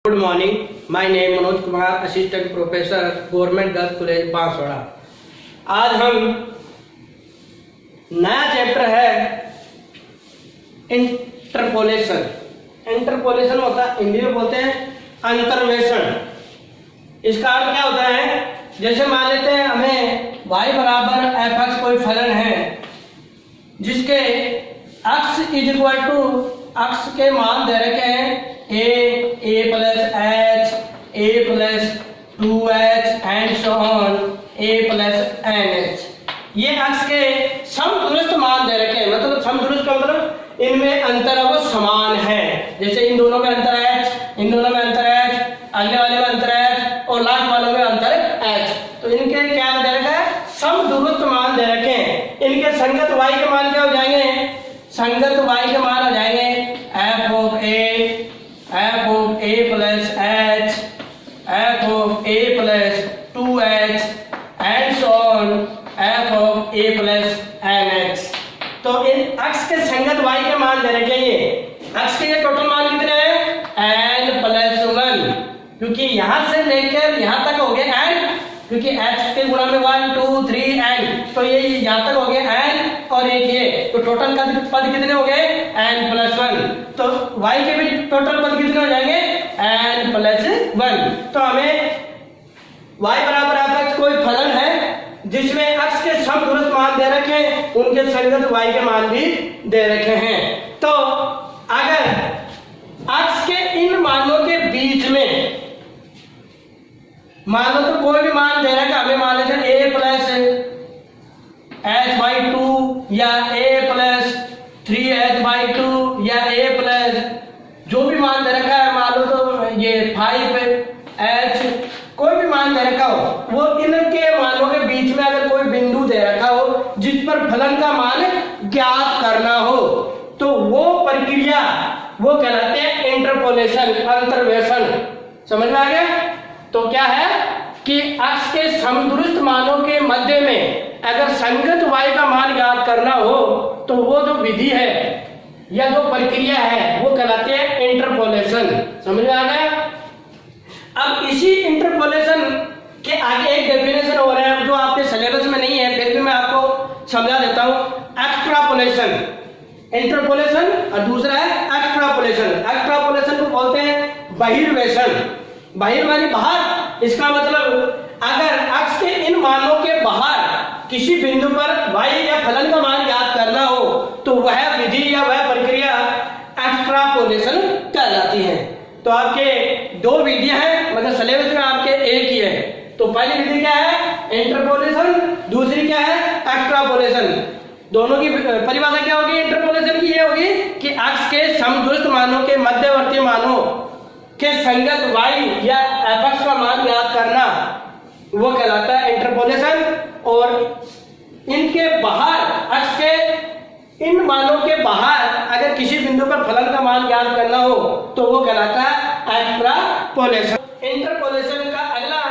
Good morning, my name Manoj Kumar, assistant professor, government girls college Banswara. आज हम नया चैप्टर है इंटरपोलेशन। इंटरपोलेशन होता है, हिंदी में बोलते हैं अंतर्वेशन। इसका अर्थ क्या होता है? जैसे मान लेते हैं हमें y बराबर fx कोई फलन है जिसके x is equal to x के मान दे रखे हैं a plus h, a plus 2h and so on, a plus nh। ये x के समदुरुस्त मान दे रखे हैं, मतलब समदुरुस्त का मतलब इनमें अंतर वो समान है। जैसे इन दोनों में अंतर h, इन दोनों में अंतर h, अगले वाले में अंतर h और लास्ट वालों में अंतर h। तो इनके क्या दे रखा है? समदुरुस्त मान दे रखे हैं। इनके संगत y के मान क्या हो जाएंगे? संगत y के मान हो जाएंगे f of a plus h, f of a plus 2h and so on, f of a plus nh। तो इन x के संगत y के मान दे रखे हैं। x के टोटल मान कितने हैं? n प्लस 1, क्योंकि यहां से लेकर यहां तक हो गए n, क्योंकि h के गुणा में 1 2 3 n, तो ये यहां तक हो गए n और एक ये, तो टोटल का पद कितने हो गए? n plus 1। तो y के भी टोटल पद कितने हो जाएंगे? n plus 1। तो हमें y बराबर fx कोई फलन है जिसमें x के समदुरुस्त मान दे रखे हैं, उनके संगत y के मान भी दे रखे हैं। तो अगर x के इन मानों के बीच में मान लो तो कोई भी मान दे रहा है, हमें मान लेते हैं a प्लस h बाई 2 या a प्लस 3h बाई 2 या a प्लस जो भी मान दे रखा है, मान लो तो ये 5h, कोई भी मान दे रखा हो, वो इनके मानों के बीच में अगर कोई बिंदु दे रखा हो जिस पर फलन का मान ज्ञात करना हो, तो वो प्रक्रिया वो कहलाते हैं इंटरपोलेशन, अंतर्वेशन। समझ में आ गया? तो क्या है कि x के समदुरुस्त मानों के मध्य में अगर संगत y का मान ज्ञात करना हो, तो वो जो विधि है या जो प्रक्रिया है वो कहलाते हैं इंटरपोलेशन। समझ में आ गया? अब इसी इंटरपोलेशन के आगे एक डेफिनेशन हो रहा है जो आपके सिलेबस में नहीं है, फिर भी मैं आपको समझा देता हूं। एक्सट्रापोलेशन, इंटरपोलेशन और दूसरा है एक्सट्रापोलेशन। एक्सट्रापोलेशन को बोलते हैं बहिर्वेशन। बाहिर मानी बाहर। इसका मतलब अगर x के इन मानों के बाहर किसी बिंदु पर y या फलन का मान ज्ञात करना हो, तो वह विधि या वह प्रक्रिया एक्सट्रापोलेशन कहलाती है। तो आपके दो विधियां हैं, मतलब सिलेबस में आपके एक ही है। तो पहली विधि क्या है? इंटरपोलेशन, दूसरी क्या है? एक्सट्रापोलेशन। दोनों की परिभाषा क्या होगी इंटरपोलेशन की? ये होगी कि x के समदुरुस्त मानों के मध्यवर्ती मानों के संगत y या fx का मान ज्ञात करना, वो कहलाता है इंटरपोलेशन। और इनके बाहर, x के इन मानों के बाहर अगर किसी बिंदु पर फलन का मान ज्ञात करना हो, तो वो कहलाता है एक्सट्रापोलेशन। इंटरपोलेशन का अगला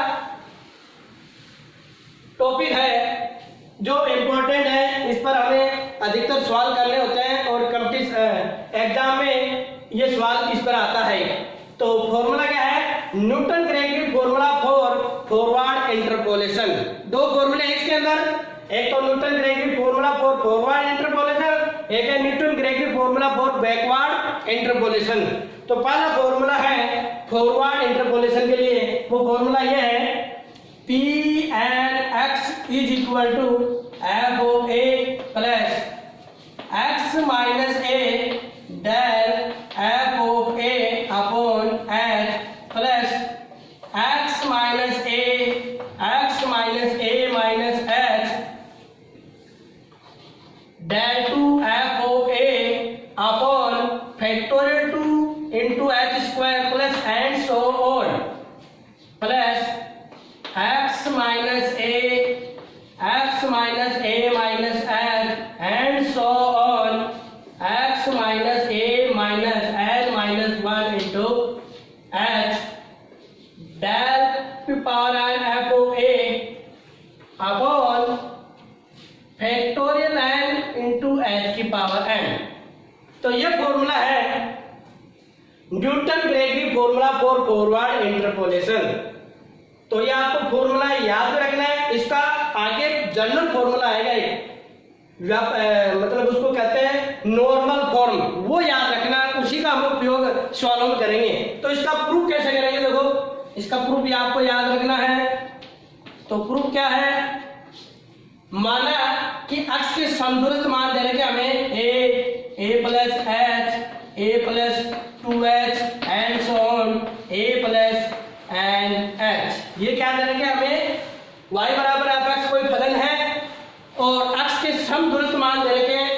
टॉपिक है जो इम्पोर्टेंट है, इस पर हमें अधिकतर सवाल करने होते हैं और कॉम्पिटिशन एग्जाम में ये सवाल इस पर आता है। तो फॉर्मूला क्या है? Newton Gregory formula for forward interpolation. दो फॉर्मूले इसके अंदर, एक तो Newton Gregory formula for forward interpolation, एक है Newton Gregory formula for backward interpolation. तो पहला फॉर्मूला है फॉरवर्ड इंटरपोलेशन के लिए, वो फॉर्मूला ये है Pn(x) is equal to f of a plus x minus a del f of a upon h plus x minus a minus h del two f of a upon factorial 2 into h square plus and so on, plus x minus a minus h and so on, x minus a minus n minus 1 into h del power n f of a upon factorial n into h की power n। तो ये formula है Newton Gregory formula for forward interpolation. तो ये आपको formula याद में रखना है। इसका आगे जनरल फॉर्मूला आएगा एक, मतलब उसको कहते हैं नॉर्मल फॉर्म, वो याद रखना, उसी का हम उपयोग सवालों में करेंगे। तो इसका प्रूफ कैसे करेंगे, देखो इसका प्रूफ भी आपको याद रखना है। तो प्रूफ क्या है, माना कि अक्ष के समदूरस्थ मान दे रखे हमें a plus h, a plus 2h and so on, a plus and h। ये क्या दे रखे हमें, y बराबर fx कोई फलन है और अक्ष के समदूरस्थ मान दे रखे हैं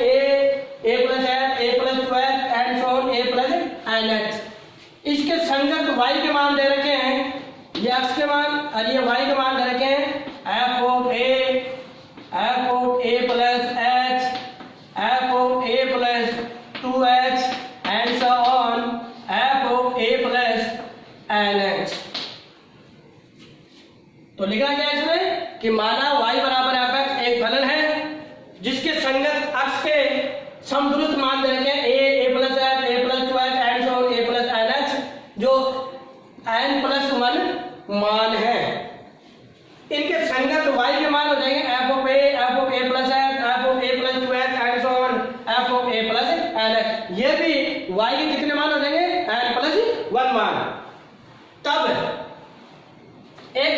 a plus h, a plus 2h and so on, a plus and h। इसके संगत y के मान दे रखे हैं, ये अक्ष के मान और ये y के मान दे रखे हैं f of a plus h, f of a plus 2h and so on, f of a plus n h। तो लिखना क्या है इसमें कि माना y बराबर fx एक फलन है जिसके संगत अक्ष के समदूरस्थ मान दे रखे हैं a plus h, a plus 2h and so on, a plus n h, जो n प्लस 1 मान है। इनके संगत y के मान हो जाएंगे f of a plus h, f of a plus 2h and so on, f of a plus n h। ये भी y के कितने मान हो जाएंगे, n प्लस 1 मान। तब एक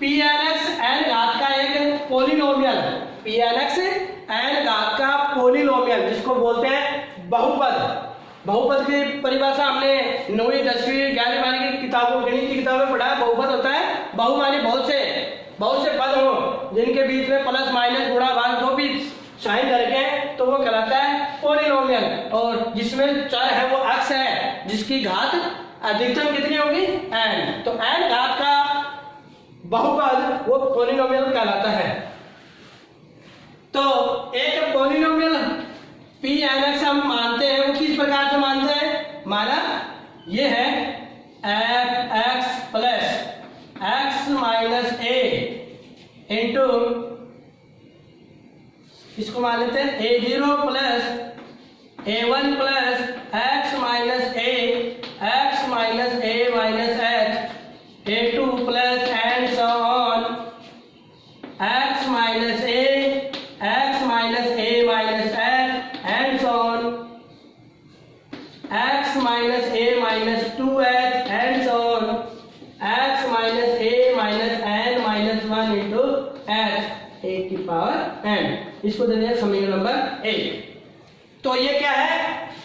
Pnx n घात का एक पोलिनोमियल, Pnx n घात का पोलिनोमियल जिसको बोलते हैं बहुपद। बहुपद की परिभाषा हमने 9वीं 10वीं 11वीं 12वीं की किताबों, गणित की किताबों में पढ़ा। बहुपद होता है, बहु माने बहुत से पद हो जिनके बीच में प्लस माइनस गुणा भाग जो भी साइन करके हैं तो वो कहलाता है पोलिनोमियल। और जिसमें चर है वो अक्ष है जिसकी घात अधिकतम कितनी होगी, n। तो n घात का बहुपद वो पोलिनोमियल कहलाता है। तो एक पोलिनोमियल Pnx हम मानते हैं, वो किस प्रकार से मानते हैं, माना ये है fx plus x minus a into, इसको मान लेते हैं a0 plus a1 plus x minus a, x minus a minus h, a2 plus and so on, x minus a, x minus a minus h and so on, x minus a minus 2h and so on, x minus a minus n minus 1 into h a की power n। इसको दे दिया समीकरण number 1। तो ये क्या है,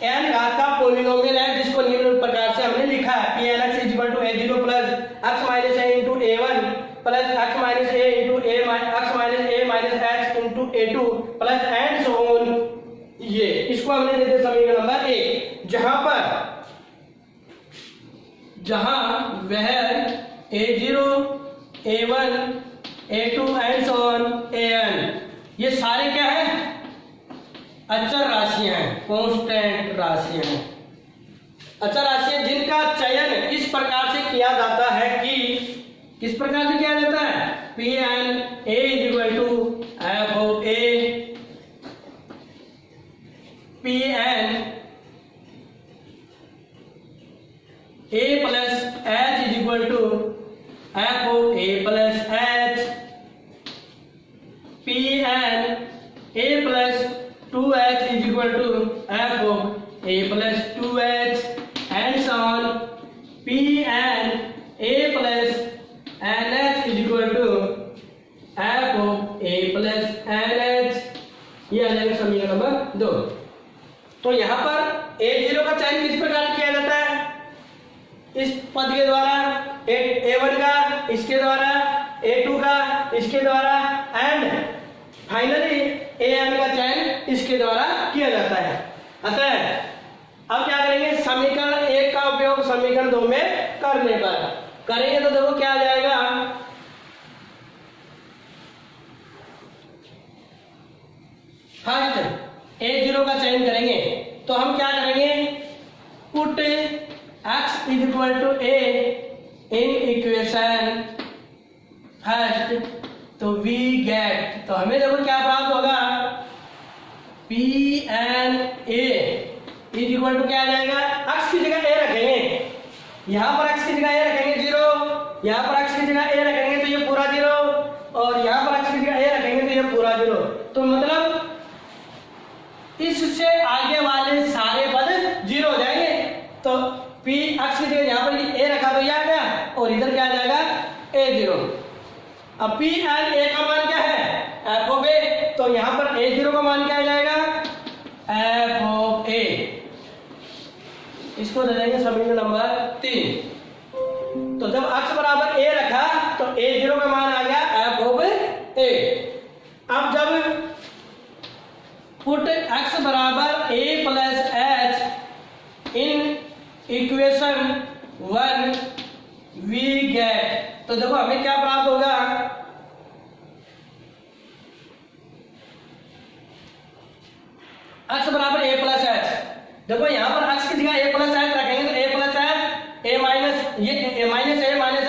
n घात का पोलिनोमियल है जिसको निम्न प्रकार से हमने लिखा है Pnx a0 plus x minus a into a1 plus x minus a into x minus a minus h into a2 plus and so on. ये इसको हमने दे दिया समीकरण नंबर 1, जहां वह a0 a1 a2 and so on an ये सारे क्या है, अचर राशियां हैं, कांस्टेंट राशियां हैं, अचर राशियां जिनका चयन इस प्रकार से किया जाता है कि किस प्रकार से किया जाता है, Pn a equal to f of a, Pn a plus h is equal to f of a plus h, Pn a plus 2h is equal to f of a plus 2h and so on, Pn a plus nh is equal to f of a plus nh। ये आ जाएगा समीकरण number 2। तो यहाँ पर a0 का चयन किस प्रकार किया जाता है, इस पद के द्वारा, a1 का इसके द्वारा, a2 का इसके द्वारा एंड फाइनली an का चयन इसके द्वारा किया जाता है। अतः अब क्या करेंगे, समीकरण 1 का उपयोग समीकरण 2 में करने पर करेंगे तो देखो क्या आ जाएगा, फर्स्ट a0 का चयन करेंगे तो हम क्या करेंगे, put x is equal to a in equation first, तो वी गेट, तो हमें देखो क्या प्राप्त होगा, Pn a is equal to क्या आ जाएगा, x की जगह a रखेंगे, यहाँ पर x की जगह a रखेंगे 0, यहाँ पर x की जगह a रखेंगे तो ये पूरा 0, और यहाँ पर x की जगह a रखेंगे तो ये पूरा 0। तो मतलब इससे आगे वाले सारे पद 0 हो जाएंगे। तो p x की जगह यहाँ पर a रखा तो ये आ गया, और इधर क्या आ जाएगा a0। अब p एंड a का मान क्या है, f ऑफ a, तो यहाँ पर a0 का मान क्या आ जाएगा, f ऑफ a। इसको दे देंगे समीकरण नंबर 3। तो जब x बराबर a रखा तो a0 का मान आ गया f ऑफ a। अब जब पुट x बराबर a plus h in equation 1 we get, तो देखो हमें क्या प्राप्त होगा, x बराबर a प्लस h। देखो यहाँ पर x की जगह a प्लस h रखेंगे तो a plus h, a minus ये माइनस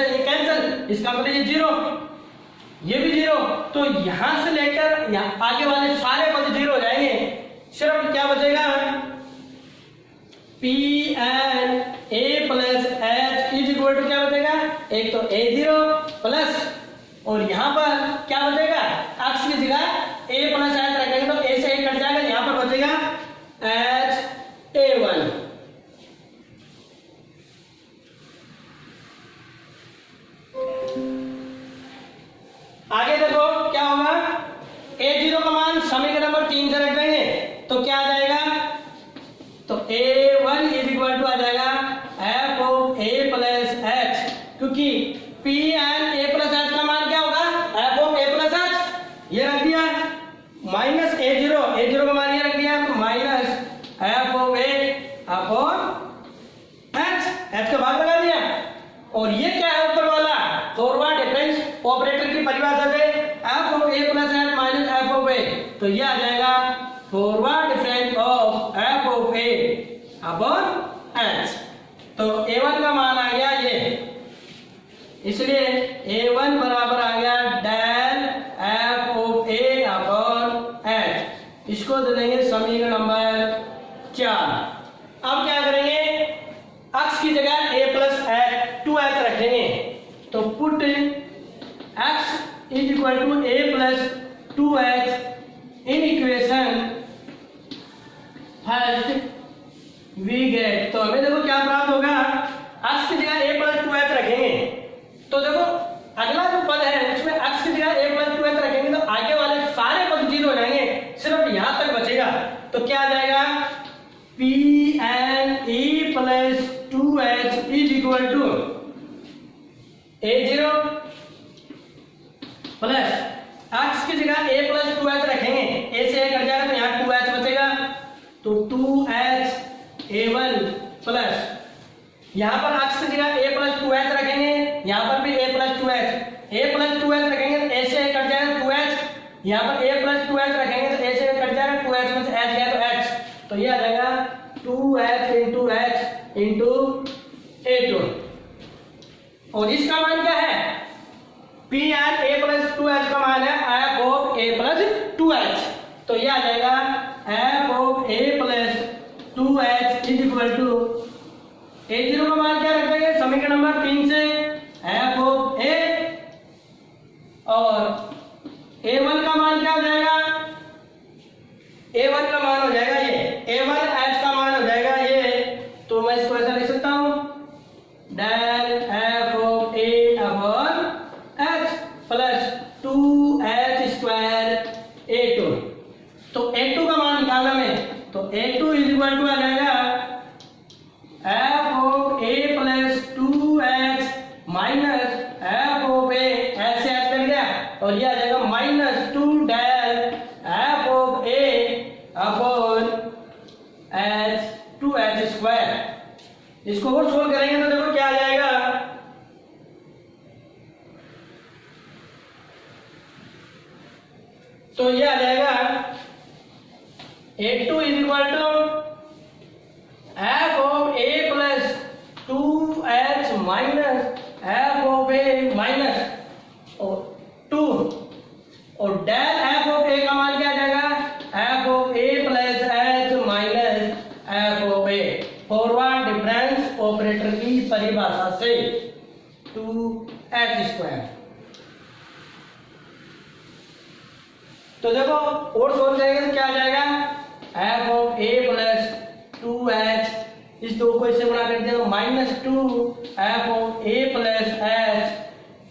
ये कैंसिल, इसका मतलब ये 0, ये भी 0। तो यहां से लेकर यहाँ आगे वाले सारे पद 0 हो जाएंगे, सिर्फ क्या बचेगा, p and a plus h is equal to क्या बचेगा, एक तो a0 प्लस, और यहाँ पर क्या बचेगा, x की जगह a प्लस h रखेंगे तो a से a कट जाएगा, यहाँ पर बचेगा h a1। आगे देखो क्या होगा, a0 का मान समीकरण नंबर 3 से रख देंगे तो क्या आ जाएगा, तो a1 इज इक्वल टू आ जाएगा f of a plus h, क्योंकि p and a plus h का मान क्या होगा, f of a plus h, ये रख दिया, माइनस a0 का मान ये रख दिया, तो minus f of a upon h का भाग लगा दिया। और ये क्या है ऊपर वाला, फॉरवर्ड डिफरेंस ऑपरेटर की परिभाषा से f of a plus h minus f of a, तो ये आ जाएगा forward difference of f of a upon h। तो a1 का मान आ गया ये, इसलिए a1 बराबर आ गया del f of a upon h। इसको दे देंगे समीकरण नंबर 4। अब क्या करेंगे, x की जगह a प्लस h 2h रखेंगे, तो put x is equal to a plus 2h in equation first we get. तो हमें देखो क्या प्राप्त होगा, x की जगह a प्लस 2h रखेंगे, तो देखो अगला जो पद है उसमें x की जगह a प्लस 2h रखेंगे तो आगे वाले सारे पद 0 हो जाएंगे, सिर्फ यहां तक बचेगा। तो क्या आ जाएगा, p and e plus 2h is equal to a0 plus x की जगह a प्लस 2h रखेंगे, a से a कट जाएगा तो यहाँ 2h बचेगा, तो 2h a1 प्लस यहाँ पर x की जगह a प्लस 2h रखेंगे, यहाँ पर भी a प्लस 2h रखेंगे तो a से a कट जाएगा 2h, यहाँ पर a प्लस 2h रखेंगे तो a से a कट जाएगा 2h में से h गया तो h, तो ये आ जाएगा 2h into h into a2। और इसका मान क्या है, p and a plus 2h का मान है f of a plus 2h, तो ये आ जाएगा f of a plus 2h is equal to a0 का मान क्या रख देंगे समीकरण नंबर 3 से f ऑफ a, और a1 का मान क्या हो जाएगा, a1 का मान हो जाएगा ये a1 h का मान हो जाएगा ये, तो मैं इसको ऐसा लिख सकता हूं del f of a upon h plus 2h square a2। तो a2 का मान निकालना में, तो a2 इज इक्वल टू आ जाएगा f of a plus 2h minus f of a, h से h कट गया, और ये आ जाएगा minus 2 del f of a upon h 2h square. इसको और सोल्व करेंगे तो देखो क्या आ जाएगा, तो ये आ जाएगा a2 is equal to f of a plus 2h minus f of a minus और 2, और डेल f ऑफ a का मान क्या आ जाएगा, f of a plus h minus f of A, forward difference operator की परिभाषा से 2h²। तो देखो और सोल्व करेंगे तो क्या आ जाएगा, F of A plus 2h, इस दो को इससे गुणा कर दिया तो -2 F of A plus H,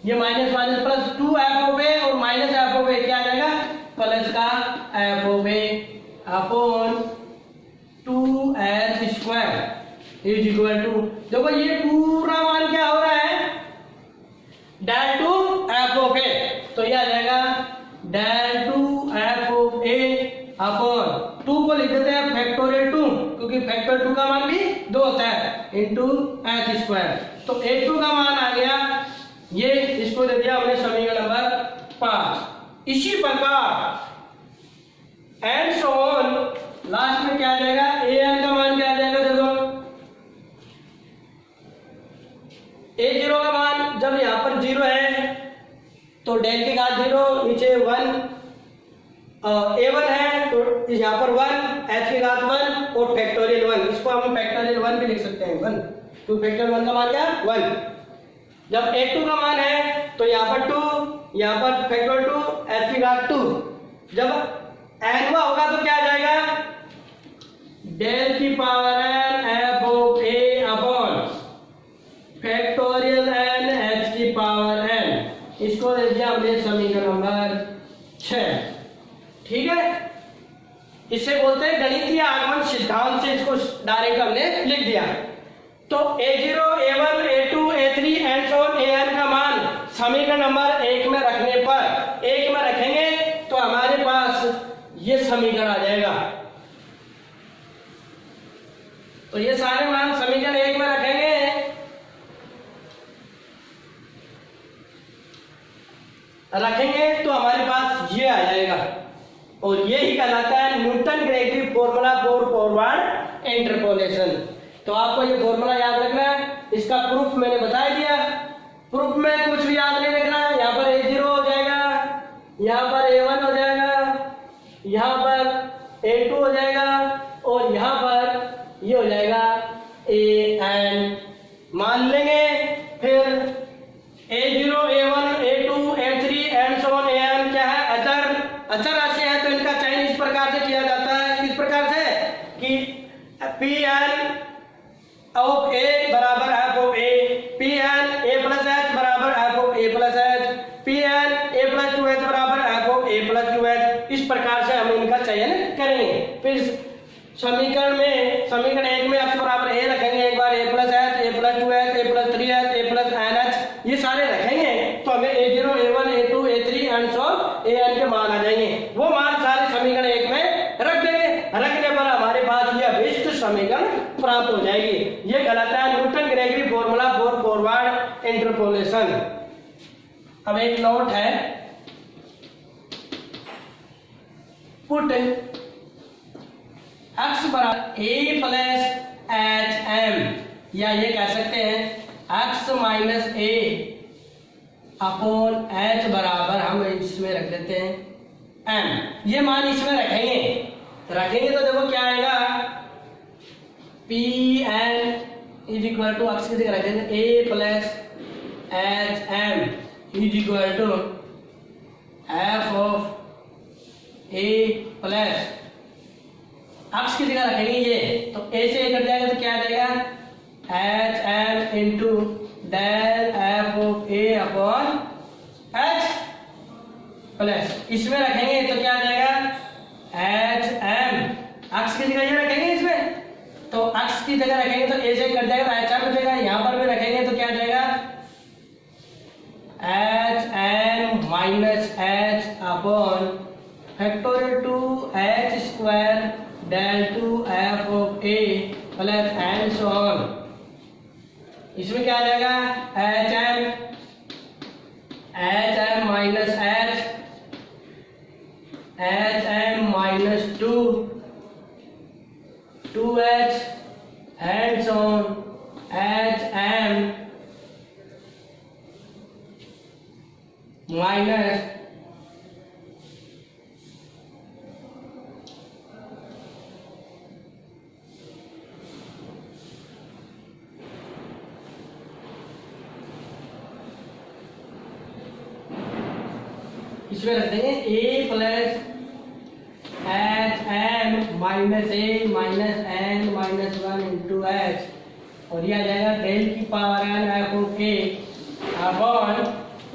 ये minus minus plus 2 F of A और माइनस एफ ऑफ ए क्या आ जाएगा, प्लस का f of a upon 2h² is equal to, देखो ये पूरा मान क्या हो रहा है, del two f of a, तो ये आ जाएगा del two f of a upon 2 को लिख देते हैं फैक्टोरियल 2, क्योंकि फैक्टोरियल 2 का मान भी 2 होता है, इंटू h²। तो a2 का मान आ गया, ये इसको दे दिया हमने समीकरण नंबर 5। इसी प्रकार एंड सो ऑन, लास्ट में क्या आ जाएगा, an का मान क्या आ जाएगा, देखो a0 का मान जब यहां पर 0 है तो डेल के घात 0, नीचे 1, a1 है तो यहाँ पर 1, h के घात 1 और फैक्टोरियल 1, इसको हम फैक्टोरियल 1 भी लिख सकते हैं, 1, तो फैक्टोरियल 1 का मान क्या है 1। जब a2 का मान है तो यहाँ पर 2, यहाँ पर फैक्टोरियल 2, h के घात 2, जब n हुआ होगा तो क्या आ जाएगा, डेल की power n f of a upon factorial n h की पावर n, इसको दे दिया हमने समीकरण नंबर 6। ठीक है, इसे बोलते हैं गणितीय आगमन सिद्धांत से इसको डायरेक्ट हमने लिख दिया। तो a0, a1, a2, a3 and so on an का मान समीकरण नंबर 1 में रखने पर, 1 में रखेंगे तो हमारे पास ये समीकरण आ जाएगा। तो ये सारे मान समीकरण 1 में रखेंगे, तो हमारे पास ये आ जाएगा, और ये ही कहलाता है Newton Gregory formula for forward interpolation. तो आपको ये फॉर्मूला याद रखना है, इसका प्रूफ मैंने बता दिया, प्रूफ में कुछ भी याद नहीं रखना है, यहाँ पर a0 हो जाएगा, यहाँ पर a1 हो जाएगा, यहाँ पर a2 हो जाएगा और यहाँ पर ये हो जाएगा an, मान लेंगे। फिर a0, a1, a2, a3 and so on an क्या है, अचर राशि है, तो इनका चयन इस प्रकार से किया जाता है, इस प्रकार से कि Pn ऑफ a बराबर f of a, Pn a plus h बराबर f of a plus h, Pn a plus 2h बराबर f of a plus 2h, इस प्रकार से हम इनका चयन करेंगे। फिर समीकरण 1 में x बराबर a रखेंगे, एक बार a plus h, a plus 2h, a plus 3h, a plus nh, ये सारे रखेंगे तो हमें a0, a1, a2, a3 and so an के मान आ जाएंगे। वो मान सारे समीकरण 1 में रख देंगे, रखने पर हमारे पास ये अभिष्ट समीकरण प्राप्त हो जाएगी। ये कहलाता है Newton Gregory formula for forward interpolation. अब एक नोट है, पुट x बराबर a प्लस hm, या ये कह सकते हैं x minus a upon h बराबर, हम इसमें रख देते हैं m, ये मान इसमें रखेंगे तो देखो क्या आएगा, Pn is equal to x की जगह रख देंगे a plus hm is equal to f of a plus, x की जगह रखेंगे ये, तो a से a कट जाएगा तो क्या आ जाएगा, hm into del f of a upon h plus, इसमें रखेंगे तो क्या आ जाएगा, hm, x की जगह ये रखेंगे इसमें, तो x की जगह रखेंगे तो a से कट जाएगा तो hm बचेगा, यहाँ पर भी रखेंगे तो क्या आ जाएगा, hm minus h upon factorial 2h² del two f of a plus and so on, इसमें क्या आ जाएगा, hm minus h minus 2h and so on, hm minus इसमें रख देंगे a plus H m minus a minus n minus 1 into h और ये आ जाएगा डेल की power n f of a upon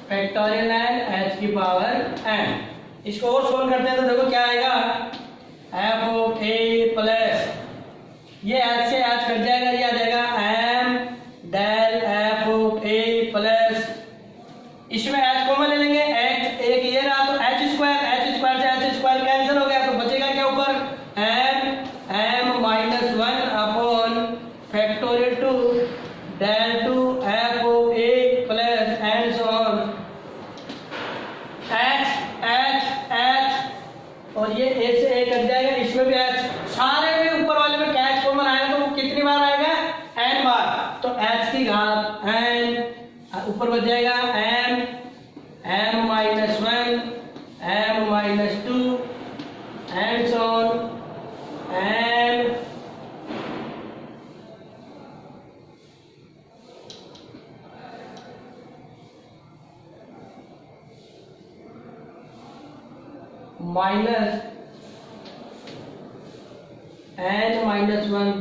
factorial n h की power n. इसको और सोल्व करते हैं तो देखो क्या आएगा, एफ ऑफ ए प्लस ये एच से एच कट जाएगा, ये आ जाएगा m del f of A plus इसमें एच कॉमन ले लेंगे, एच एक ये रहा तो एच स्क्वायर से एच स्क्वायर कैंसिल हो गया तो बचेगा क्या ऊपर m minus 1 upon factorial two del two f of A plus and so on h और ये ए से ए कट जाएगा, इसमें भी एच, सारे में ऊपर वाले में क्या एच कॉमन आएगा तो वो कितनी बार आएगा एन बार, तो एच की घात एन ऊपर बच जाएगा m minus 1 m minus 2 and so on m minus n minus 1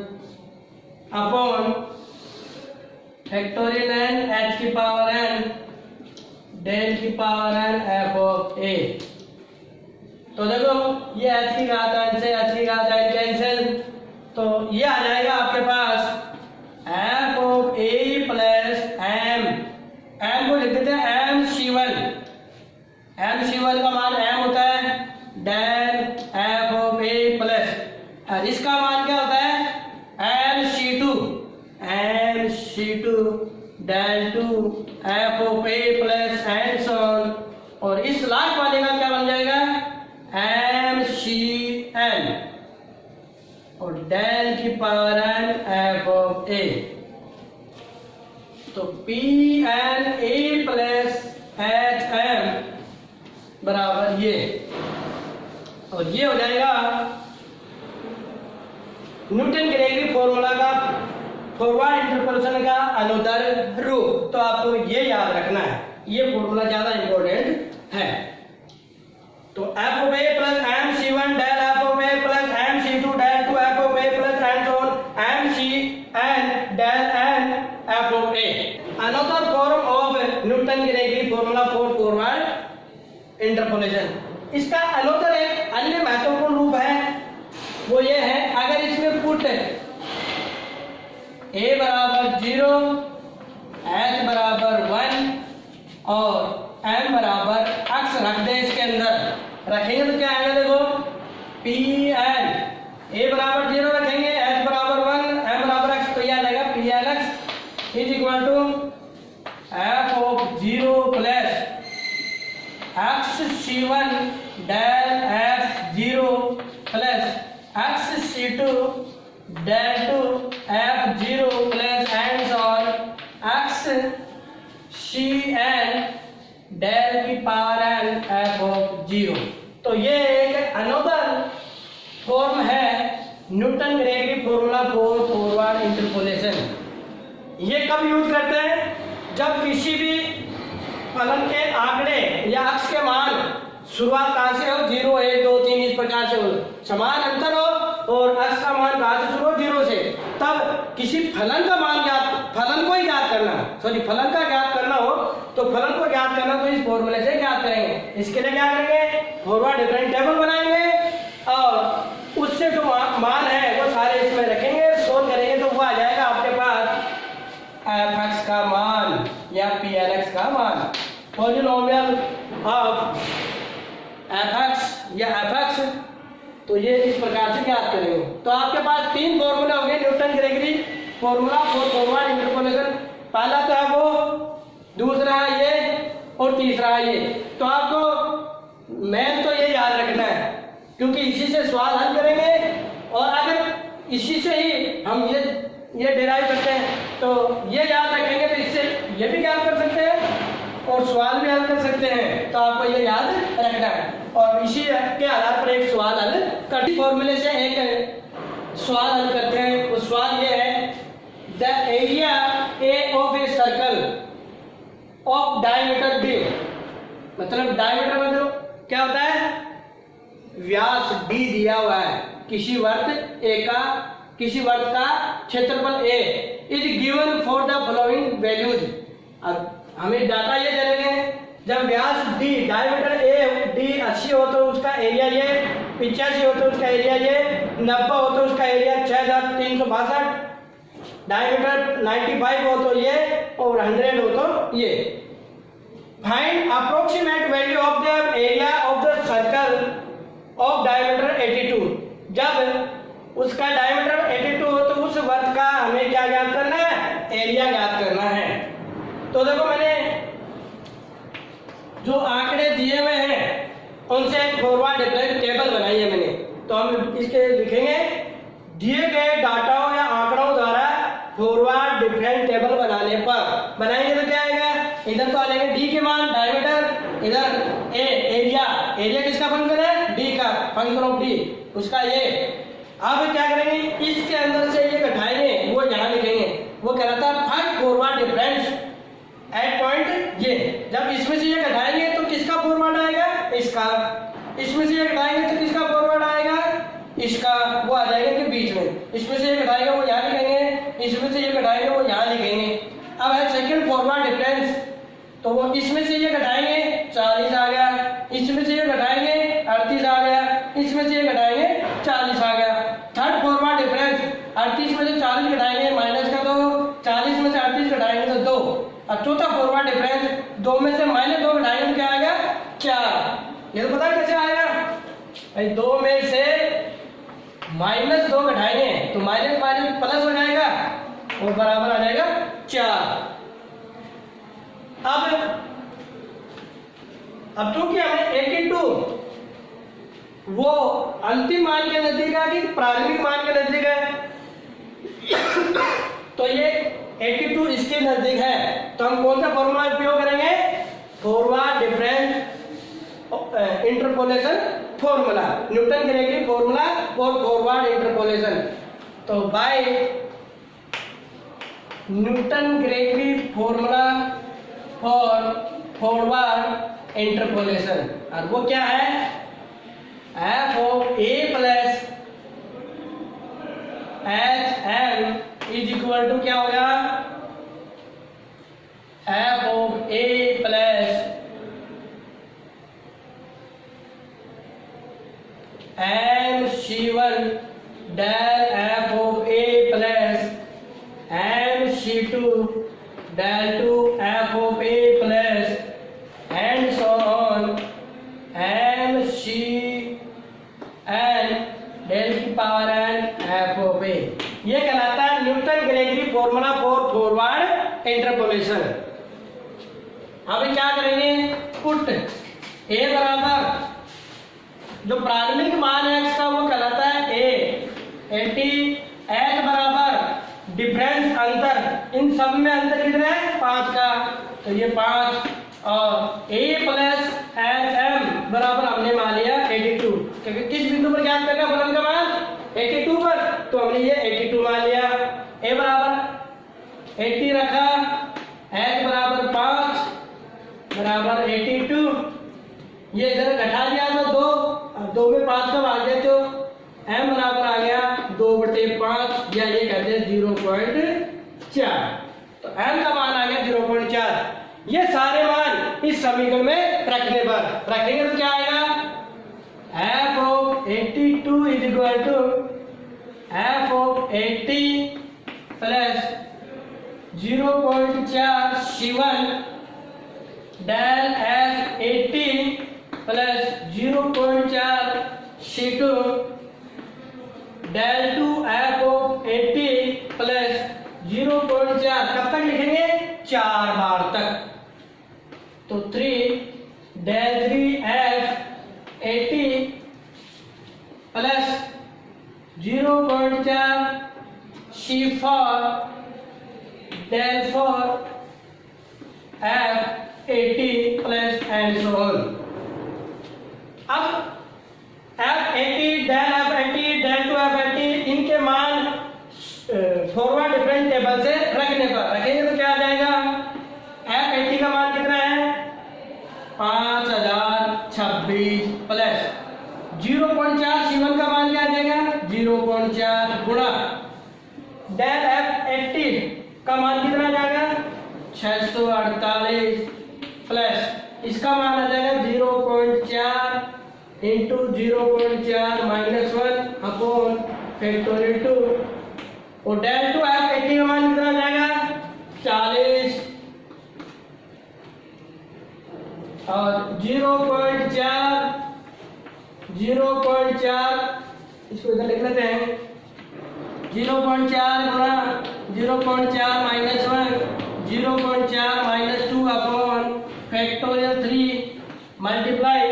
upon factorial n h की पावर एन डेल की power n f of a. तो देखो ये एच की घात एन से एच की घात एन कैंसिल, तो ये आ जाएगा आपके पास F of A plus M को लिख देते हैं एम सी वन का मान एम होता है del f of A plus इसका मान क्या होता है m c two del two f of A plus and so on और इस लास्ट वाले का क्या बन जाएगा एम सी एन और डेल की power n f of a. तो p n a plus H m बराबर ये और ये हो जाएगा न्यूटन ग्रेगरी फॉर्मूला का फॉरवर्ड इंटरपोलेशन का अनुदैर्ध्य रूप। तो आपको ये याद रखना है, ये फॉर्मूला ज्यादा इंपॉर्टेंट है। तो f of A plus m c 1 del f of A plus m c 2 del two f of A plus and so on m c n del n f of a. Another form of Newton Gregory formula for forward interpolation. इसका another एक अन्य महत्वपूर्ण रूप है, वो ये है अगर इसमें पुट a बराबर 0 h बराबर 1 और m बराबर x रख दें, इसके अंदर रखेंगे तो क्या आएगा देखो पी एन a बराबर 0 रखेंगे, h बराबर 1 m बराबर x, तो ये आ जाएगा p n x is equal to f of 0 plus x c 1 del f 0 plus x c 2 del two f 0 plus and on x c n del की power n f of 0। तो ये एक another form है Newton Gregory formula for forward interpolation. ये कब use करते हैं, जब किसी भी फलन के आंकड़े या अक्ष के मान शुरुआत कहां से हो 0 1 2 3 इस प्रकार से हो, समान अंतर हो और अक्ष का मान कहां से शुरू हो 0 से, तब किसी फलन का मान फलन को ही ज्ञात करना, फलन का ज्ञात करना हो तो फलन को ज्ञात करना तो इस फॉर्मूले से ज्ञात करेंगे। इसके लिए क्या करेंगे, फॉरवर्ड डिफरेंट टेबल बनाएंगे और उससे जो मान है वो सारे इसमें रखेंगे, सोल्व करेंगे तो वो आ जाएगा आपके पास एफ एक्स का मान या पी एन एक्स का मान। पॉलिनोमियल ऑफ एफ एक्स या एफ एक्स, तो ये इस प्रकार से ज्ञात करेंगे। तो आपके पास तीन फॉर्मूला हो गए Newton Gregory formula for forward interpolation. पहला तो है वो, दूसरा है ये और तीसरा है ये। तो आपको मेन तो ये याद रखना है क्योंकि इसी से सवाल हल करेंगे और अगर इसी से ही हम ये डिराइव करते हैं तो ये याद रखेंगे तो इससे ये भी याद कर सकते हैं और सवाल भी हल कर सकते हैं। तो आपको ये याद रखना है और इसी के आधार पर एक सवाल हल करते फॉर्मूले से एक सवाल हल करते हैं। वो सवाल ये है, the area a of a circle of diameter b, मतलब डायमीटर मतलब क्या होता है, व्यास d दिया हुआ है, किसी वर्त का क्षेत्रफल a is given for the following values. अब हमें डाटा ये देंगे, जब व्यास d डायमीटर a d 80 हो तो उसका एरिया ये, 85 हो तो उसका एरिया ये, 90 हो तो उसका एरिया 6362, डायमीटर 95 हो तो ये, और 100 हो तो ये। Find approximate value of the area of the circle of diameter 82। जब उसका डायमीटर 82 हो तो उस वर्त का हमें क्या ज्ञात करना है, एरिया ज्ञात करना है। तो देखो मैंने जो आंकड़े दिए हुए हैं उनसे एक फॉरवर्ड डिफरेंस टेबल बनाई है मैंने, तो हम इसके लिखेंगे दिए गए डाटाओं या आंकड़ों द्वारा फॉरवर्ड डिफरेंस टेबल बनाने पर बनाएंगे तो क्या आएगा, इधर तो आ जाएंगे डी के मान डायमीटर, इधर ए एरिया किसका फंक्शन है, डी का फंक्शन ऑफ डी उसका ये। अब क्या करेंगे, इसके अंदर से ये घटाएंगे, वो यहाँ लिखेंगे, वो कहलाता है find forward difference at point ये। जब इसमें से ये घटाएंगे तो किसका फॉरवर्ड आएगा, इसका, इसमें से ये घटाएंगे तो किसका फॉरवर्ड आएगा, इसका, वो आ जाएगा कि बीच में, इसमें से ये घटाएंगे वो यहाँ लिखेंगे, इसमें से ये घटाएंगे वो यहाँ लिखेंगे। अब है सेकंड फॉरवर्ड डिफरेंस, तो वो इसमें से ये घटाएंगे 40 आ गया, इसमें से ये घटाएंगे 38 आ गया, इसमें से ये घटाएंगे 40 आ गया। थर्ड फॉरवर्ड डिफरेंस 38 में से 40 घटाएंगे माइनस का 2, 40 में से 38 घटाएंगे तो 2। अब चौथा फॉरवर्ड डिफरेंस 2 में से -2 घटाएंगे तो क्या आएगा, 4। ये तो पता कैसे आएगा भाई, 2 में से -2 घटाएंगे तो माइनस माइनस प्लस हो जाएगा और बराबर आ जाएगा 4। अब चूंकि हमें 82 वो अंतिम मान के नजदीक है कि प्रारंभिक मान के नजदीक है, तो ये 82 इसके नजदीक है, तो हम कौन सा फॉर्मूला उपयोग करेंगे, forward difference interpolation formula, Newton Gregory formula for forward interpolation. तो by Newton Gregory formula for forward interpolation, और वो क्या है, f of a plus H M is equal to क्या होगा, f of a plus M C1 del f of a plus M C2 del 2 f of a plus and so on M C n del की power n f of a। ये कहलाता है Newton Gregory formula for forward interpolation. अब क्या करेंगे, put a बराबर जो प्रारंभिक मान है x का वो कहलाता है a 80, h बराबर डिफरेंस अंतर, इन सब में अंतर कितना है 5 का, तो ये 5, और a प्लस एच एम बराबर हमने मान लिया 82, क्योंकि किस बिंदु पर ज्ञात करना फलन का मान 82 पर, तो हमने ये 82 मान लिया। a बराबर 80 रखा, h बराबर 5 बराबर 82, ये इधर घटा दिया तो 2, अब 2 में 5 का भाग दिया तो m बराबर आ गया 2/5, या ये कहते हैं 0.4, तो m का मान आ गया 0.4। ये सारे मान इस समीकरण में रखने पर रखेंगे तो क्या आएगा, f of 82 is equal to f of 80 plus 0.4 C1 del f 80 plus 0.4 C2 del 2 f of 80 plus 0.4, कब तक लिखेंगे 4 बार तक, तो 3 del 3 f 80 plus 0.4 C4 del 4 f 80 plus and so on. अब f80 del f80 del 2 f80 इनके मान forward difference table से रखने पर रखेंगे तो क्या आ जाएगा, f80 का मान कितना है 5026 डेल एफ एक्टिव का मान कितना जाएगा 648 प्लस इसका मान आ जाएगा 0.4 इंटू 0.4 माइनस 1 अपॉन फैक्टोरियल 2 और डेल टू एफ एक्टिव का मान कितना जाएगा 40 और 0.4 इसको इधर लिख लेते हैं 0.4 गुणा 0.4 minus 1 0.4 minus 2 upon factorial 3 multiply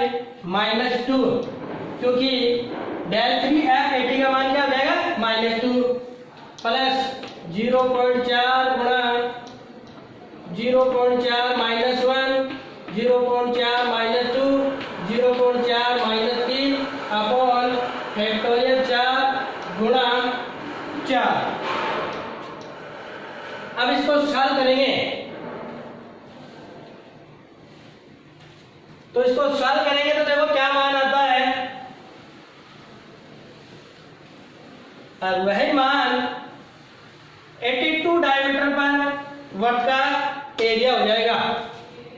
minus 2 क्योंकि डेल 3f80 का मान क्या हो जाएगा -2 प्लस 0.4 गुणा 0.4 minus 1 0.4 minus 2 0.4 minus 3 upon factorial 4 गुणा 4। अब इसको सॉल्व करेंगे तो देखो क्या मान आता है और वही मान 82 डायमीटर पर वर्ग का एरिया हो जाएगा।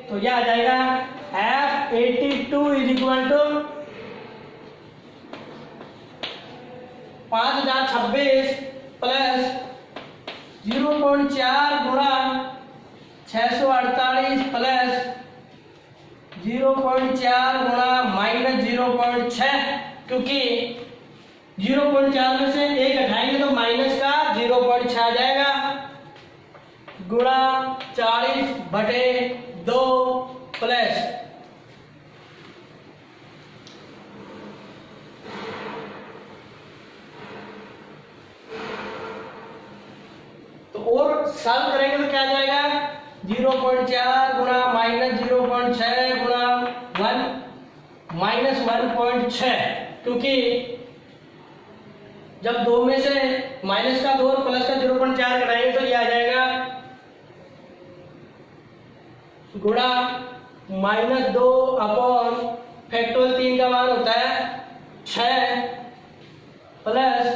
तो यह आ जाएगा F82 is equal to 5026 plus 0.4 गुणा 648 प्लस 0.4 गुणा माइनस 0.6 क्योंकि 0.4 में से एक हटाएंगे तो माइनस का 0.6 आ जाएगा गुणा 40/2 प्लस तो और सॉल्व करेंगे तो क्या जाएगा 0.4 गुणा माइनस 0.6 गुणा 1 माइनस 1.6 क्योंकि जब दो में से माइनस का 2 और प्लस का 0.4 घटाएंगे तो ये आ जाएगा गुणा -2 अपॉन फैक्टोरियल 3 का मान होता है 6 प्लस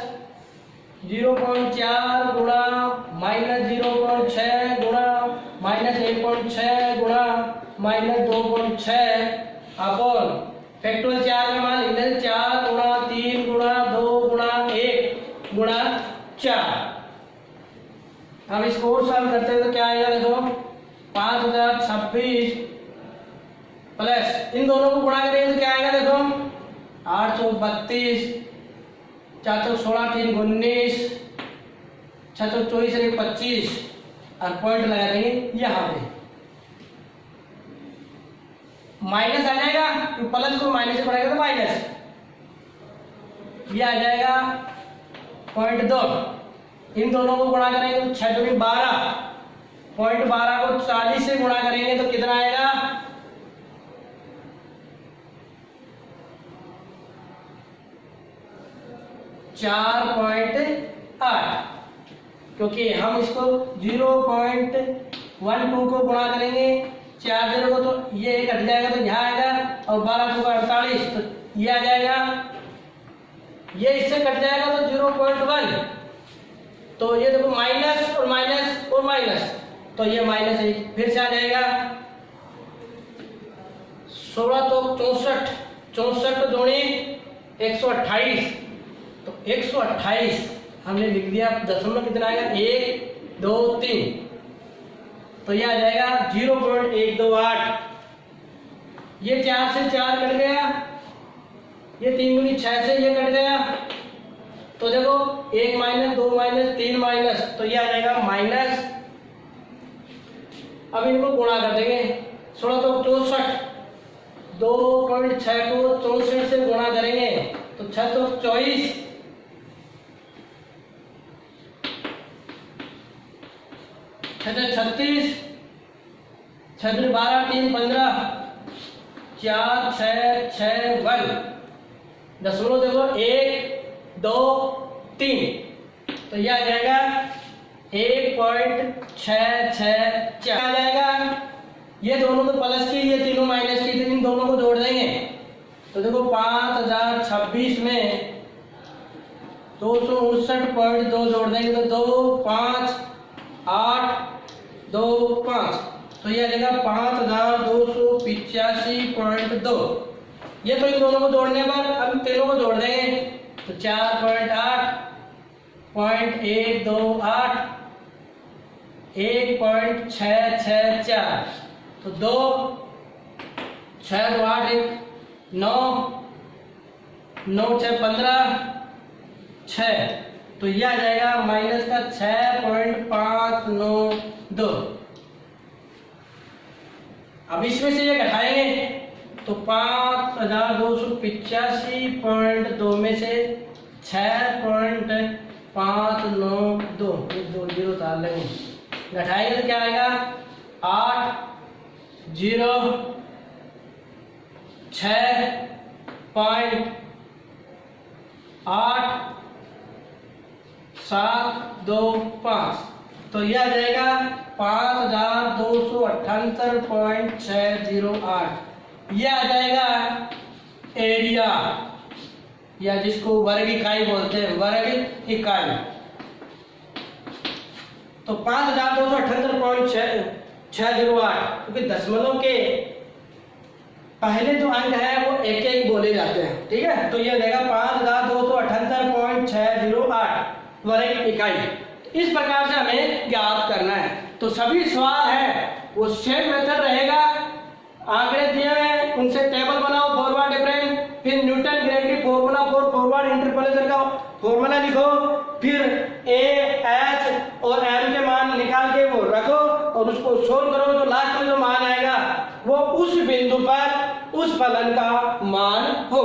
0.4 गुणा -0.6 गुणा -1.6 गुणा -2.6 अपॉन फैक्टोरियल 4 का मान लिख लेते 4 गुणा 3 गुणा 2 गुणा 1 गुणा 4। अब इसको और सॉल्व करते हैं तो क्या आएगा देखो 5026 प्लस इन दोनों को गुणा करेंगे तो क्या आएगा देखो 832 4 16 3 19 6 24 1 25 और पॉइंट लगा देंगे यहाँ पे माइनस आ जाएगा तो प्लस को माइनस से बढ़ाएगा तो माइनस ये आ जाएगा 0.2 इन दोनों को गुणा करेंगे तो 6 दूनी 12 0.12 को 40 से गुणा करेंगे तो कितना आएगा 4.8 क्योंकि हम इसको 0.12 को गुणा करेंगे 4 0 को तो ये एक हट जाएगा तो यहाँ आएगा और 12 को 48 तो ये आ जाएगा ये इससे कट जाएगा तो 0.1 तो ये देखो माइनस और माइनस और माइनस तो ये -1 फिर से आ जाएगा 16 तो 64 64 दूनी 128 तो 128 हमने लिख दिया दशमलव कितना आएगा 1 2 3 तो ये आ जाएगा 0.128 ये 4 से 4 कट गया ये 3 दूनी 6 से ये कट गया तो देखो 1 माइनस 2 माइनस 3 माइनस तो ये आ जाएगा माइनस। अब इनको गुणा कर देंगे 16 तो 64 2.6 को 64 से गुणा करेंगे तो 6 तो 24 36 6 12 3 15 4 6 6 1 दशमलव देखो 1 2 3 तो यह आ जाएगा 1.664 आ जाएगा। ये दोनों तो प्लस की ये तीनों माइनस की इन दोनों को जोड़ देंगे तो देखो 5026 में 259.2 जोड़ देंगे तो 2 5285.2। ये तो इन दोनों को जोड़ने पर अब तीनों को जोड़ देंगे तो 4.8.128 1.664 तो 2 6 2 8 1 9 9 6 15 6 तो यह आ जाएगा माइनस का 6.592। अब इसमें से ये घटाएंगे तो 5285.2 में से 6.592 एक 2 जीरो उतार लेंगे, घटाएंगे तो क्या आएगा 8 0 6.875 तो यह आ जाएगा 5278.608। यह आ जाएगा एरिया या जिसको वर्ग इकाई बोलते हैं, वर्ग इकाई। तो 5278.608 क्योंकि दशमलव के पहले जो अंक है वो एक एक बोले जाते हैं, ठीक है। तो ये हो जाएगा 5278.608 वर्ग इकाई। इस प्रकार से हमें ज्ञात करना है। तो सभी सवाल है वो सेम मेथड रहेगा, आंकड़े दिए हुए उनसे टेबल बनाओ, फॉरवर्ड डिफरेंस, फिर Newton gravity formula for forward interpolation का फॉर्मूला लिखो, फिर ए एच और एम के मान निकाल के वो रखो और उसको सोल्व करो। तो लास्ट में जो मान आएगा वो उस बिंदु पर उस फलन का मान हो।